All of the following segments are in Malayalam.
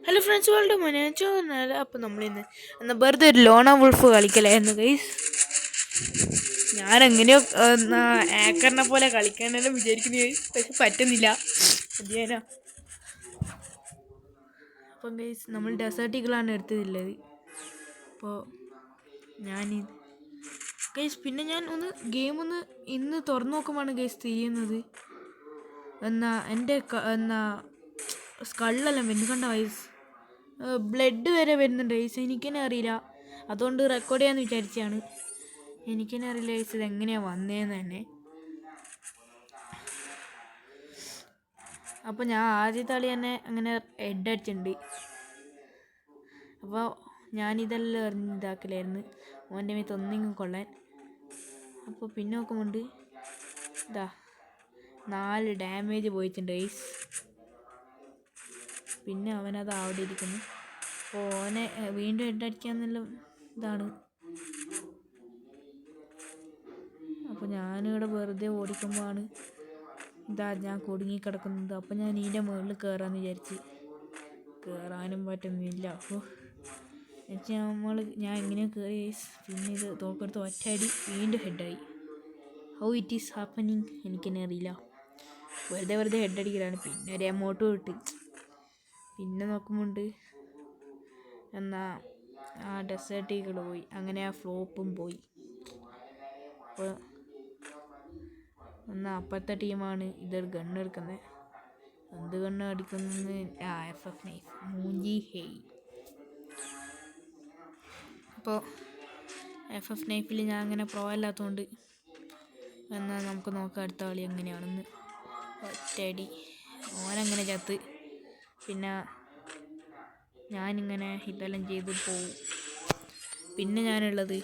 Hello friends, world Manoj. അപ്പോൾ നമ്മളിന്ന് വെറുതെ ഒരു ലോണ വുൾഫ് കളിക്കലായിരുന്നു ഗൈസ്. ഞാനെങ്ങനെയോ ആക്കറിനെ പോലെ കളിക്കാനെല്ലാം വിചാരിക്കുന്നു ഗൈസ്, പക്ഷെ പറ്റുന്നില്ല. അധ്യയന അപ്പം ഗൈസ് നമ്മൾ ഡെസേർട്ടികളാണ് എടുത്തതുള്ളത്. അപ്പോൾ ഞാനിത് ഗൈസ് പിന്നെ ഞാൻ ഗെയിം ഇന്ന് തുറന്നു നോക്കുമ്പോഴാണ് ഗൈസ് തിരിയുന്നത്. എൻ്റെ സ്കള്ളെല്ലാം വരുന്നു കണ്ട ഗൈസ്. ബ്ലഡ് വരെ വരുന്നുണ്ട് ഗൈസ്. എനിക്കെന്നെ അറിയില്ല, അതുകൊണ്ട് റെക്കോർഡ് ചെയ്യാമെന്ന് വിചാരിച്ചാണ്. എനിക്കെന്നെ അറിയില്ല ഗൈസ് ഇത് എങ്ങനെയാണ് വന്നതെന്ന് തന്നെ. അപ്പോൾ ഞാൻ ആദ്യത്തെ കളി തന്നെ അങ്ങനെ ഹെഡ് അടിച്ചിട്ടുണ്ട്. അപ്പോൾ ഞാനിതെല്ലാം എറിഞ്ഞ് ഇതാക്കലായിരുന്നു ഓൻ്റെ മേത്ത് ഒന്നെങ്കിലും കൊള്ളാൻ. അപ്പോൾ പിന്നെ നോക്കുമ്പോണ്ട് ഇതാ 4 ഡാമേജ് പോയിട്ടുണ്ട് ഗൈസ്. പിന്നെ അവനത് അവിടെ ഇരിക്കുന്നു. അപ്പോൾ ഓനെ വീണ്ടും ഹെഡ് അടിക്കാന്നുള്ള ഇതാണ്. അപ്പോൾ ഞാനിവിടെ വെറുതെ ഓടിക്കുമ്പോഴാണ് ഇതാ ഞാൻ കുടുങ്ങിക്കിടക്കുന്നത്. അപ്പോൾ ഞാൻ ഇതിൻ്റെ മുകളിൽ കയറാമെന്ന് വിചാരിച്ച്, കയറാനും പറ്റുന്നില്ല. അപ്പോൾ ഞാൻ എങ്ങനെയോ കയറി ഗൈസ്. പിന്നെ ഇത് തോക്കെടുത്ത് ഒറ്റയടി വീണ്ടും ഹെഡായി. ഹൗ ഇറ്റ് ഈസ് ഹാപ്പനിങ് എനിക്കെന്നെ അറിയില്ല. വെറുതെ ഹെഡ് അടിക്കലാണ്. പിന്നെ ഒരു എമൗണ്ട് കിട്ടി. പിന്നെ നോക്കുമ്പോണ്ട് ആ ഡെസേർട്ടികൾ പോയി. അങ്ങനെ ആ ഫ്ലോപ്പും പോയി. അപ്പോൾ അപ്പുറത്തെ ടീമാണ് ഇതൊരു ഗണ്ണെടുക്കുന്നത്. എന്ത് ഗണ്ണ് അടിക്കുന്നത്? FF നൈഫ് മൂഞ്ചി ഹേയ്. അപ്പോൾ FF നൈഫിൽ ഞാൻ അങ്ങനെ പ്രോ അല്ലാത്തതുകൊണ്ട് നമുക്ക് നോക്കാം അടുത്ത കളി എങ്ങനെയാണെന്ന്. ഒറ്റയടി ഓനങ്ങനെ ചത്ത്. പിന്നെ ഞാനിങ്ങനെ ഇതെല്ലാം ചെയ്ത് പോവും. പിന്നെ ഞാനുള്ളത്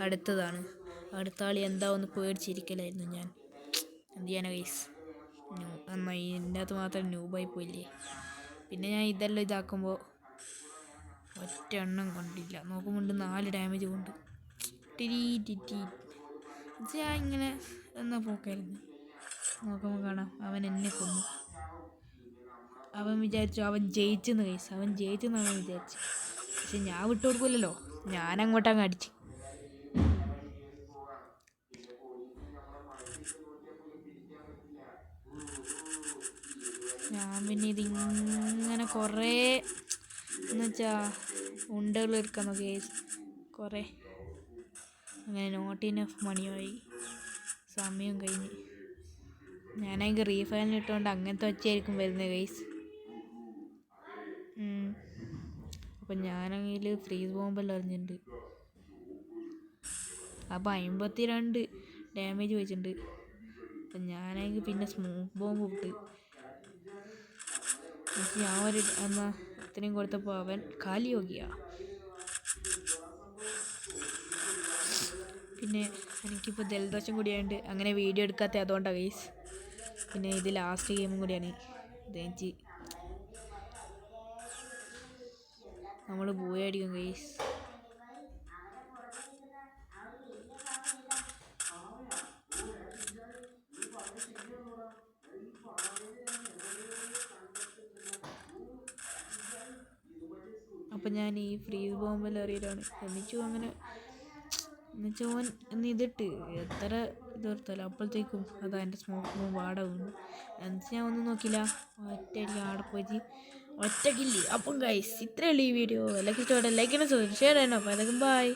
അടുത്തതാണ്. അടുത്ത കളി എന്താവെന്ന് പേടിച്ചിരിക്കലായിരുന്നു ഞാൻ. എന്ത് ചെയ്യാനാ ഗൈസ്, ഇതിൻ്റെ അകത്ത് മാത്രം ന്യൂബായി പോയില്ലേ. പിന്നെ ഞാൻ ഇതെല്ലാം ഇതാക്കുമ്പോൾ ഒറ്റ എണ്ണം കണ്ടില്ല. നോക്കുമ്പോൾ 4 ഡാമേജ് കൊണ്ട് ഞാൻ ഇങ്ങനെ പോക്കായിരുന്നു. നോക്കുമ്പോൾ കാണാം അവൻ എന്നെ കൊന്നു. അവൻ വിചാരിച്ചു അവൻ ജയിച്ചെന്ന് ഗൈസ്. അവൻ ജയിച്ചെന്ന് അവൻ വിചാരിച്ചു. പക്ഷെ ഞാൻ വിട്ടു കൊടുക്കില്ലല്ലോ, ഞാനങ്ങോട്ടങ്ങ് അടിച്ച്. ഞാൻ പിന്നെ ഇതിങ്ങനെ കുറേ ഉണ്ടകൾ എടുക്കാൻ നോക്കി ഗൈസ്. കുറേ അങ്ങനെ നോട്ട് ഇനഫ് മണിയായി. സമയം കഴിഞ്ഞ് ഞാനെങ്കിൽ റീഫൈനൽ ഇട്ടുകൊണ്ട് അങ്ങനത്തെ ഒച്ചയായിരിക്കും വരുന്നത് ഗൈസ്. അപ്പം ഞാനാണെങ്കിൽ ഫ്രീസ് ബോംബെല്ലാം എറിഞ്ഞിട്ടുണ്ട്. അപ്പോൾ 52 ഡാമേജ് വെച്ചിട്ടുണ്ട്. അപ്പം ഞാനാണെങ്കിൽ പിന്നെ സ്മോക്ക് ബോംബ് ഇട്ട് ഞാൻ ഇത്രയും കൊടുത്തപ്പോൾ അവൻ കാലി യോഗിയ. പിന്നെ എനിക്കിപ്പോൾ ജലദോഷം കൂടിയാണ്ട് അങ്ങനെ വീഡിയോ എടുക്കാത്ത അതുകൊണ്ടാണ് ഗൈസ്. പിന്നെ ഇത് ലാസ്റ്റ് ഗെയിമും കൂടിയാണ്. ഇതെനിക്ക് നമ്മൾ പോയടിക്കും ഗൈസ്. അപ്പം ഞാൻ ഈ ഫ്രീസ് ബോംബെല്ലാം എറിയലാണ്. അങ്ങനെ ഓൻ ഇതിട്ട് എത്ര ഇതെടുത്തല്ലോ അപ്പോഴത്തേക്കും അതാ എൻ്റെ സ്മോക്ക് ബോംബ് ആടെ വീണു. ഞാൻ ഒന്നും നോക്കില്ല, ഒറ്റയ്ക്ക് ആടെ പോയിട്ട് ഒറ്റക്കില്ലേ. അപ്പം ഗൈസ് ഇത്രയേ ഉള്ളൂ ഈ വീഡിയോ. എല്ലാവർക്കും ഇഷ്ടപ്പെട്ട ലൈക്ക് ചെയ്യണം, ഷെയർ ചെയ്യണം. അപ്പോൾ അതൊക്കെ ബൈ.